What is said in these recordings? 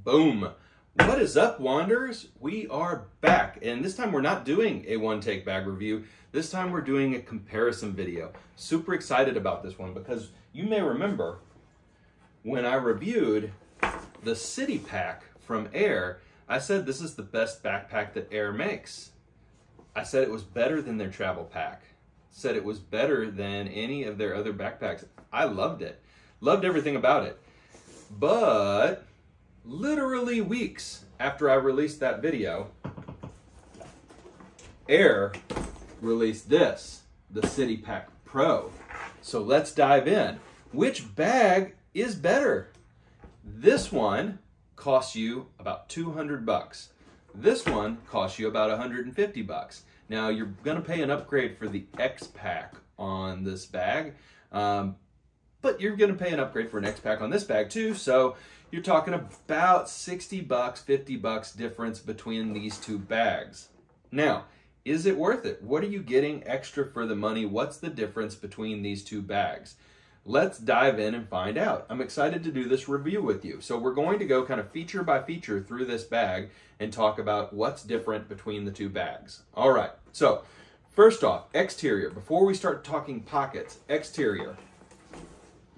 Boom. What is up, Wanderers? We are back, and this time we're not doing a one-take bag review. This time we're doing a comparison video. Super excited about this one because you may remember when I reviewed the City Pack from Aer, I said this is the best backpack that Aer makes. I said it was better than their travel pack. Said it was better than any of their other backpacks. I loved it. Loved everything about it. But literally weeks after I released that video, Aer released this, the City Pack Pro. So let's dive in. Which bag is better? This one costs you about 200 bucks. This one costs you about 150 bucks. Now you're gonna pay an upgrade for the X Pack on this bag, but you're gonna pay an upgrade for an X Pack on this bag too, so you're talking about 60 bucks, 50 bucks difference between these two bags. Now, is it worth it? What are you getting extra for the money? What's the difference between these two bags? Let's dive in and find out. I'm excited to do this review with you. So we're going to go kind of feature by feature through this bag and talk about what's different between the two bags. All right, so first off, exterior. Before we start talking pockets, exterior.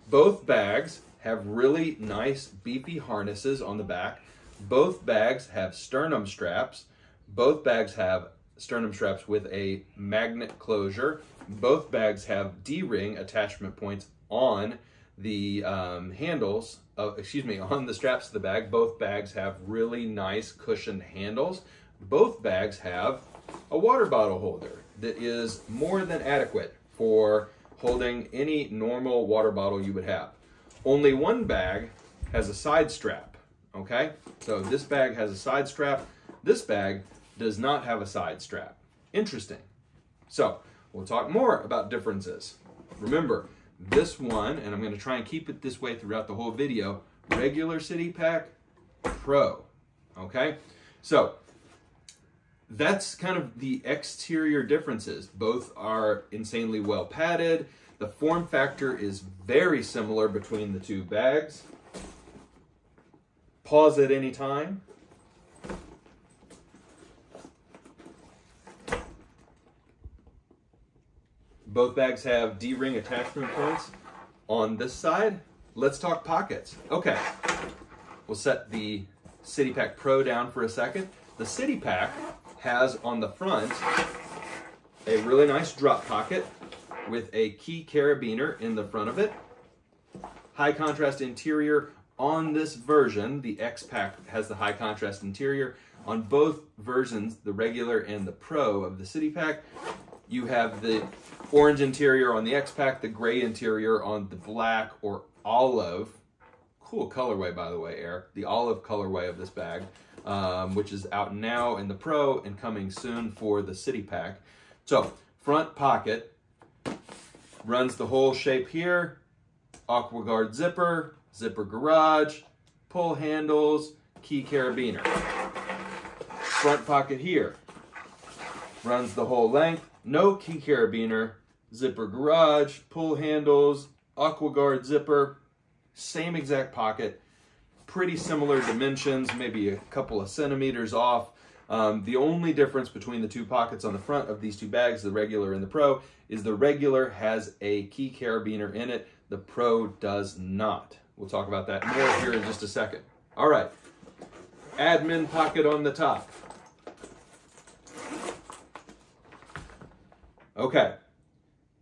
Both bags have really nice beefy harnesses on the back. Both bags have sternum straps. Both bags have sternum straps with a magnet closure. Both bags have D-ring attachment points on the handles, on the straps of the bag. Both bags have really nice cushioned handles. Both bags have a water bottle holder that is more than adequate for holding any normal water bottle you would have. Only one bag has a side strap, okay? So this bag has a side strap. This bag does not have a side strap. Interesting. So we'll talk more about differences. Remember, this one, and I'm going to try and keep it this way throughout the whole video, regular City Pack Pro, okay? So that's kind of the exterior differences. Both are insanely well padded. The form factor is very similar between the two bags. Pause at any time. Both bags have D-ring attachment points on this side. Let's talk pockets. Okay, we'll set the City Pack Pro down for a second. The City Pack has on the front a really nice drop pocket with a key carabiner in the front of it. High contrast interior on this version. The X Pack has the high contrast interior. On both versions, the regular and the Pro of the City Pack, you have the orange interior on the X Pack, the gray interior on the black or olive. Cool colorway, by the way, Aer. The olive colorway of this bag, which is out now in the Pro and coming soon for the City Pack. So, front pocket runs the whole shape here. AquaGuard zipper, zipper garage, pull handles, key carabiner. Front pocket here runs the whole length. No key carabiner, zipper garage, pull handles, AquaGuard zipper, same exact pocket, pretty similar dimensions, maybe a couple of centimeters off. The only difference between the two pockets on the front of these two bags, the regular and the Pro, is the regular has a key carabiner in it, the Pro does not. We'll talk about that more here in just a second. All right, admin pocket on the top. Okay,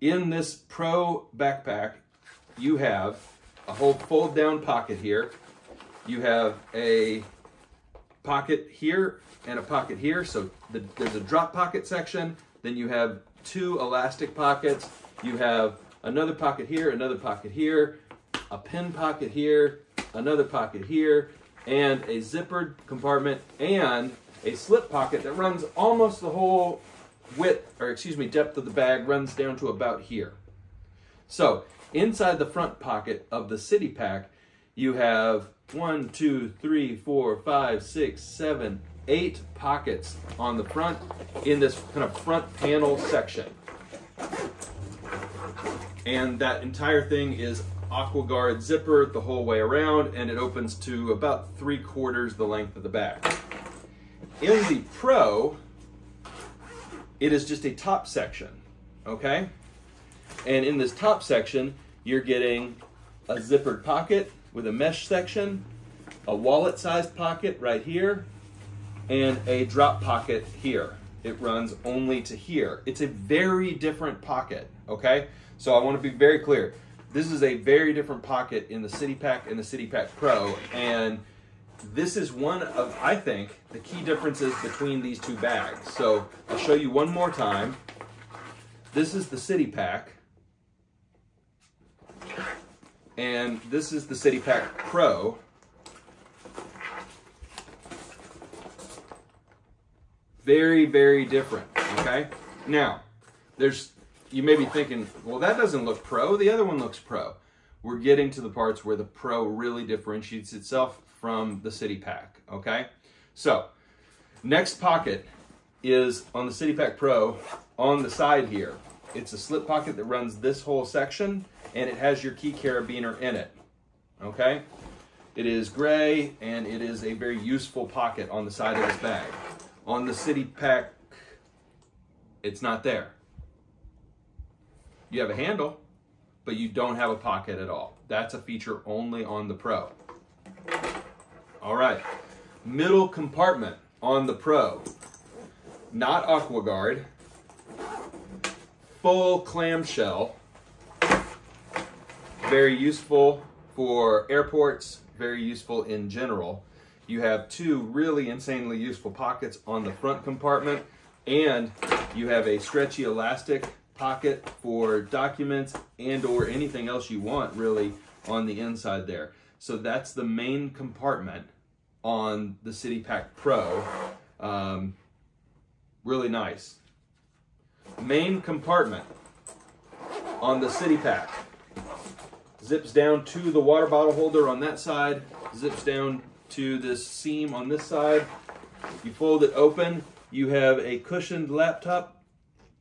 in this Pro backpack, you have a whole fold down pocket here. You have a pocket here and a pocket here. So there's a drop pocket section. Then you have two elastic pockets. You have another pocket here, a pin pocket here, another pocket here, and a zippered compartment and a slip pocket that runs almost the whole depth of the bag, runs down to about here. So inside the front pocket of the City Pack, you have 1, 2, 3, 4, 5, 6, 7, 8 pockets on the front in this kind of front panel section. And that entire thing is AquaGuard zipper the whole way around, and it opens to about 3/4 the length of the bag. In the Pro, it is just a top section, okay? And in this top section, you're getting a zippered pocket with a mesh section, a wallet-sized pocket right here, and a drop pocket here. It runs only to here. It's a very different pocket, okay? So I want to be very clear. This is a very different pocket in the City Pack and the City Pack Pro, and this is one of, I think, the key differences between these two bags. So I'll show you one more time. This is the City Pack, and this is the City Pack Pro. Very, very different, okay? Now, you may be thinking, well, that doesn't look Pro, the other one looks Pro. We're getting to the parts where the Pro really differentiates itself from the City Pack, okay? So, next pocket is on the City Pack Pro on the side here. It's a slip pocket that runs this whole section, and it has your key carabiner in it, okay? It is gray, and it is a very useful pocket on the side of this bag. On the City Pack, it's not there. You have a handle, but you don't have a pocket at all. That's a feature only on the Pro. All right, middle compartment on the Pro. Not AquaGuard, full clamshell. Very useful for airports, very useful in general. You have two really insanely useful pockets on the front compartment, and you have a stretchy elastic pocket for documents and or anything else you want really on the inside there. So that's the main compartment on the City Pack Pro. Really nice. Main compartment on the City Pack. Zips down to the water bottle holder on that side, zips down to this seam on this side. You fold it open, you have a cushioned laptop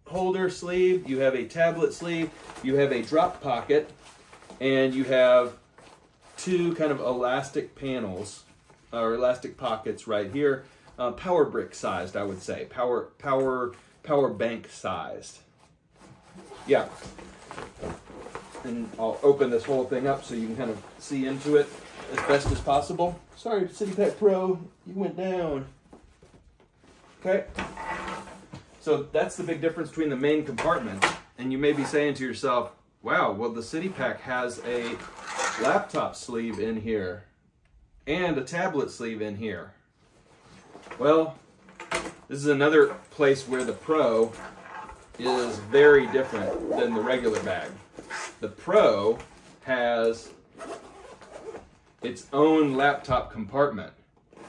holder sleeve, you have a tablet sleeve, you have a drop pocket, and you have two kind of elastic panels, or elastic pockets right here, power brick sized, I would say, power bank sized. Yeah. And I'll open this whole thing up so you can kind of see into it as best as possible. Sorry, City Pack Pro, you went down. Okay. So that's the big difference between the main compartments. And you may be saying to yourself, wow, well, the City Pack has a laptop sleeve in here and a tablet sleeve in here. Well, this is another place where the Pro is very different than the regular bag. The Pro has its own laptop compartment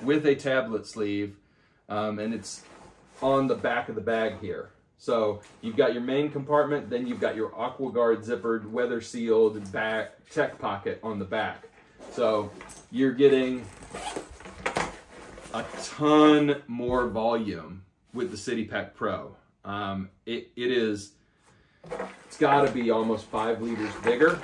with a tablet sleeve, and it's on the back of the bag here. So you've got your main compartment, then you've got your AquaGuard zippered, weather sealed back tech pocket on the back. So you're getting a ton more volume with the City Pack Pro. It's got to be almost 5 liters bigger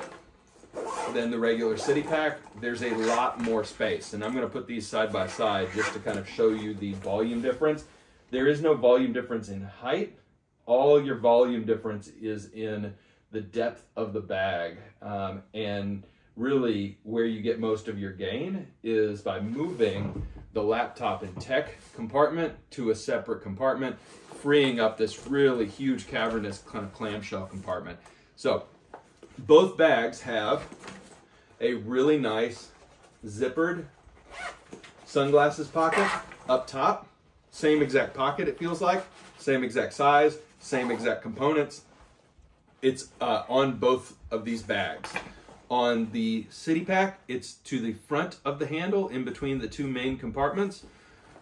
than the regular City Pack. There's a lot more space, and I'm going to put these side by side just to kind of show you the volume difference. There is no volume difference in height. All your volume difference is in the depth of the bag, and really where you get most of your gain is by moving the laptop and tech compartment to a separate compartment, freeing up this really huge cavernous kind of clamshell compartment. So both bags have a really nice zippered sunglasses pocket up top. Same exact pocket, it feels like, same exact size, same exact components. It's on both of these bags. On the City Pack, it's to the front of the handle in between the two main compartments.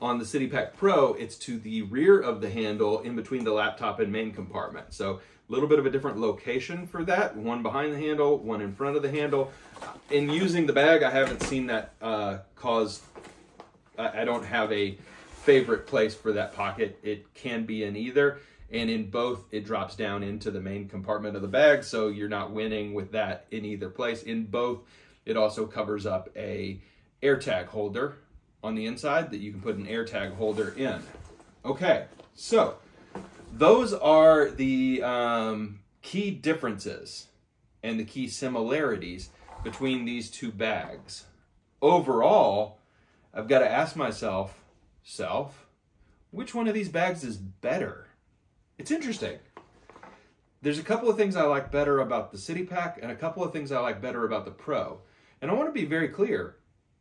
On the City Pack Pro, it's to the rear of the handle in between the laptop and main compartment. So a little bit of a different location for that. One behind the handle, one in front of the handle. In using the bag, I haven't seen that I don't have a favorite place for that pocket. It can be in either. And in both, it drops down into the main compartment of the bag, so you're not winning with that in either place. In both, it also covers up a AirTag holder on the inside that you can put an AirTag holder in. Okay, so those are the key differences and the key similarities between these two bags. Overall, I've got to ask myself, which one of these bags is better? It's interesting. There's a couple of things I like better about the City Pack and a couple of things I like better about the Pro. And I want to be very clear.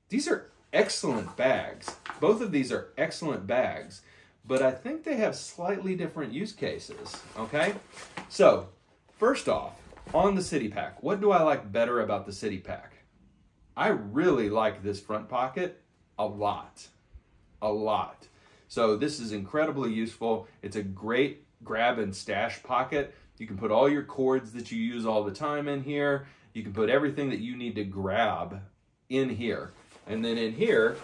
These are excellent bags. Both of these are excellent bags, but I think they have slightly different use cases, okay? So, first off, on the City Pack, what do I like better about the City Pack? I really like this front pocket a lot. So this is incredibly useful. It's a great grab and stash pocket. You can put all your cords that you use all the time in here. You can put everything that you need to grab in here. And then in here,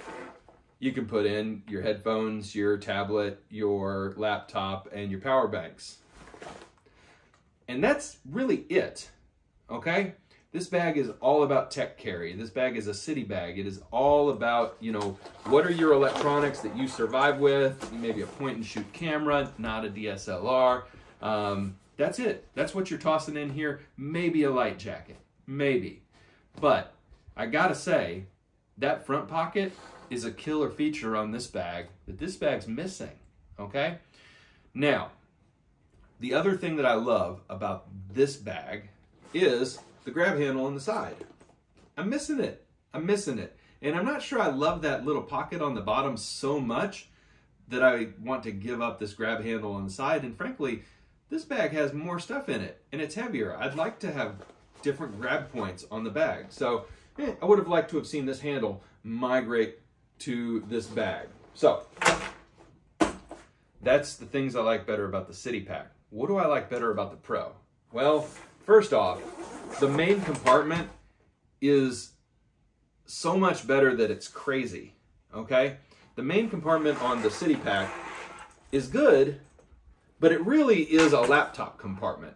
you can put in your headphones, your tablet, your laptop, and your power banks. And that's really it, okay? This bag is all about tech carry. This bag is a city bag. It is all about, you know, what are your electronics that you survive with? Maybe a point and shoot camera, not a DSLR. That's it. That's what you're tossing in here. Maybe a light jacket, maybe. But I gotta say, that front pocket is a killer feature on this bag that this bag's missing, okay? Now, the other thing that I love about this bag is the grab handle on the side. I'm missing it. And I'm not sure I love that little pocket on the bottom so much that I want to give up this grab handle on the side. And frankly, this bag has more stuff in it and it's heavier. I'd like to have different grab points on the bag. So I would have liked to have seen this handle migrate to this bag. So that's the things I like better about the City Pack. What do I like better about the Pro? Well, first off, the main compartment is so much better that it's crazy, okay? The main compartment on the City Pack is good, but it really is a laptop compartment.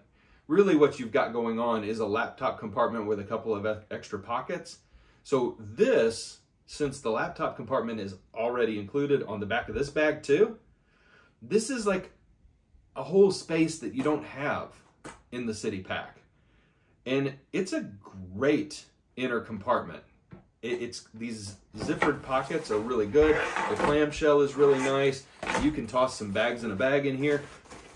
Really what you've got going on is a laptop compartment with a couple of extra pockets. So this, since the laptop compartment is already included on the back of this bag too, this is like a whole space that you don't have in the City Pack. And it's a great inner compartment. These zippered pockets are really good. The clamshell is really nice. You can toss some bags in a bag in here.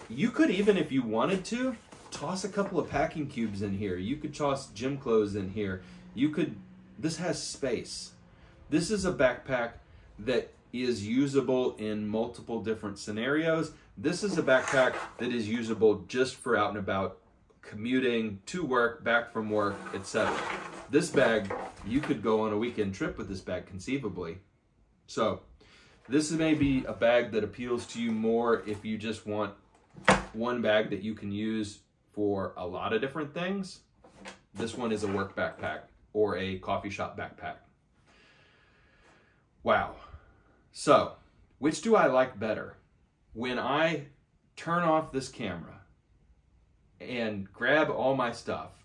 You could even, if you wanted to, toss a couple of packing cubes in here. You could toss gym clothes in here. This has space. This is a backpack that is usable in multiple different scenarios. This is a backpack that is usable just for out and about, commuting to work, back from work, etc. This bag, you could go on a weekend trip with this bag conceivably. So this may be a bag that appeals to you more if you just want one bag that you can use for a lot of different things. This one is a work backpack or a coffee shop backpack. Wow. So, which do I like better? When I turn off this camera and grab all my stuff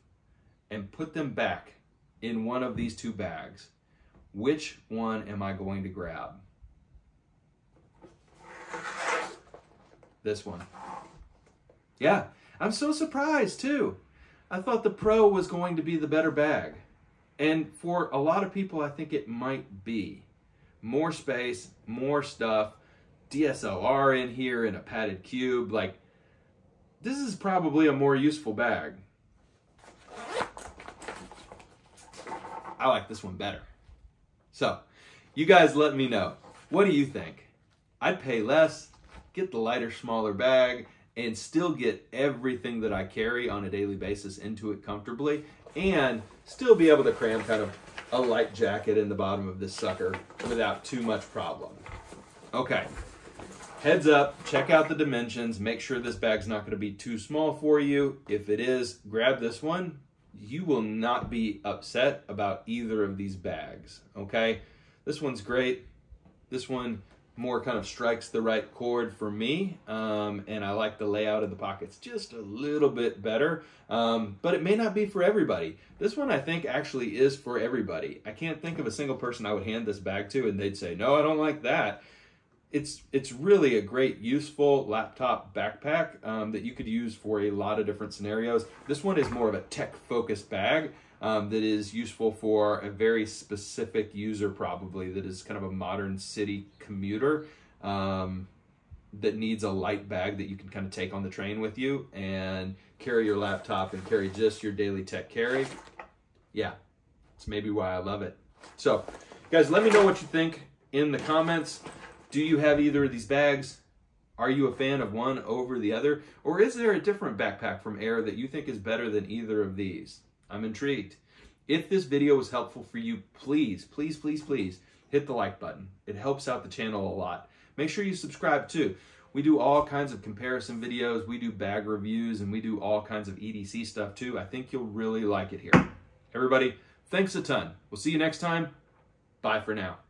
and put them back in one of these two bags, which one am I going to grab? This one. Yeah, I'm so surprised too. I thought the Pro was going to be the better bag. And for a lot of people, I think it might be. More space, more stuff, DSLR in here in a padded cube. Like, this is probably a more useful bag. I like this one better. So, you guys let me know. What do you think? I'd pay less, get the lighter, smaller bag, and still get everything that I carry on a daily basis into it comfortably, and still be able to cram kind of a light jacket in the bottom of this sucker without too much problem. Okay, heads up, check out the dimensions, make sure this bag's not going to be too small for you. If it is, grab this one. You will not be upset about either of these bags, okay? This one's great. This one more kind of strikes the right chord for me, and I like the layout of the pockets just a little bit better, but it may not be for everybody. This one I think actually is for everybody. I can't think of a single person I would hand this bag to and they'd say, no, I don't like that. It's really a great, useful laptop backpack that you could use for a lot of different scenarios. This one is more of a tech-focused bag that is useful for a very specific user, probably, that is kind of a modern city commuter that needs a light bag that you can kind of take on the train with you and carry your laptop and carry just your daily tech carry. Yeah, it's maybe why I love it. So, guys, let me know what you think in the comments. Do you have either of these bags? Are you a fan of one over the other? Or is there a different backpack from Aer that you think is better than either of these? I'm intrigued. If this video was helpful for you, please, please, please, please hit the like button. It helps out the channel a lot. Make sure you subscribe too. We do all kinds of comparison videos. We do bag reviews and we do all kinds of EDC stuff too. I think you'll really like it here. Everybody, thanks a ton. We'll see you next time. Bye for now.